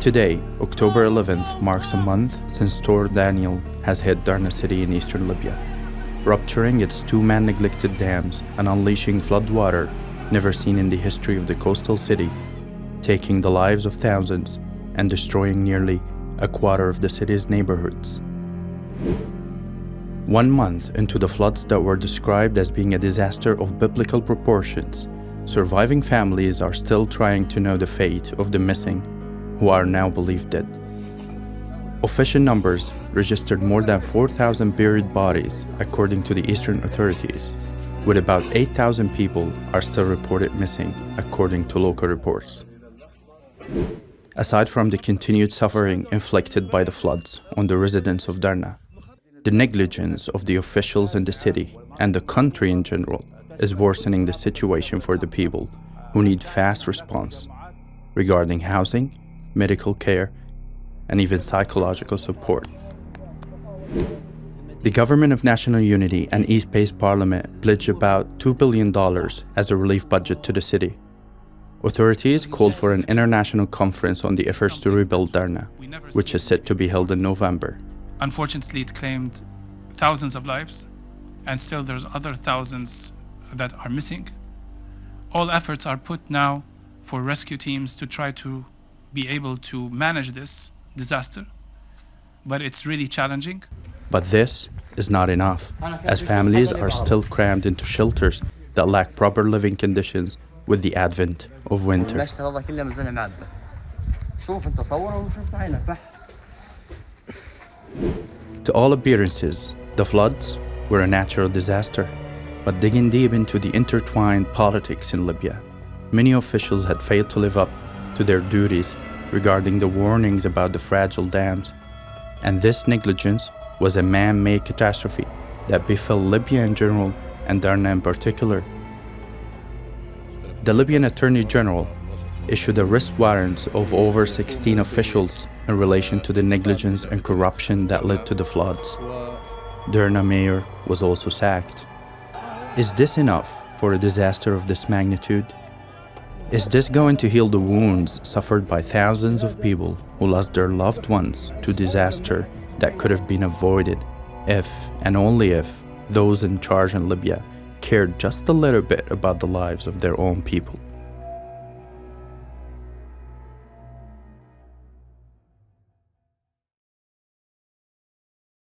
Today, October 11th, marks a month since Storm Daniel has hit Derna city in eastern Libya, rupturing its two man-neglected dams and unleashing floodwater never seen in the history of the coastal city, taking the lives of thousands and destroying nearly a quarter of the city's neighborhoods. 1 month into the floods that were described as being a disaster of biblical proportions, surviving families are still trying to know the fate of the missing, who are now believed dead. Official numbers registered more than 4,000 buried bodies, according to the eastern authorities, with about 8,000 people are still reported missing, according to local reports. Aside from the continued suffering inflicted by the floods on the residents of Derna, the negligence of the officials in the city and the country in general is worsening the situation for the people who need fast response regarding housing, medical care, and even psychological support. The Government of National Unity and East Base Parliament pledged about $2 billion as a relief budget to the city. Authorities called for an international conference on the efforts to rebuild Derna, which is set to be held in November. Unfortunately, it claimed thousands of lives, and still there's other thousands that are missing. All efforts are put now for rescue teams to try to be able to manage this disaster, but it's really challenging. But this is not enough, as families are still crammed into shelters that lack proper living conditions with the advent of winter. To all appearances, the floods were a natural disaster, but digging deep into the intertwined politics in Libya, many officials had failed to live up to their duties regarding the warnings about the fragile dams, and this negligence was a man-made catastrophe that befell Libya in general and Derna in particular. The Libyan Attorney General issued arrest warrants of over 16 officials in relation to the negligence and corruption that led to the floods. Derna mayor was also sacked. Is this enough for a disaster of this magnitude? Is this going to heal the wounds suffered by thousands of people who lost their loved ones to disaster that could have been avoided if, and only if, those in charge in Libya cared just a little bit about the lives of their own people?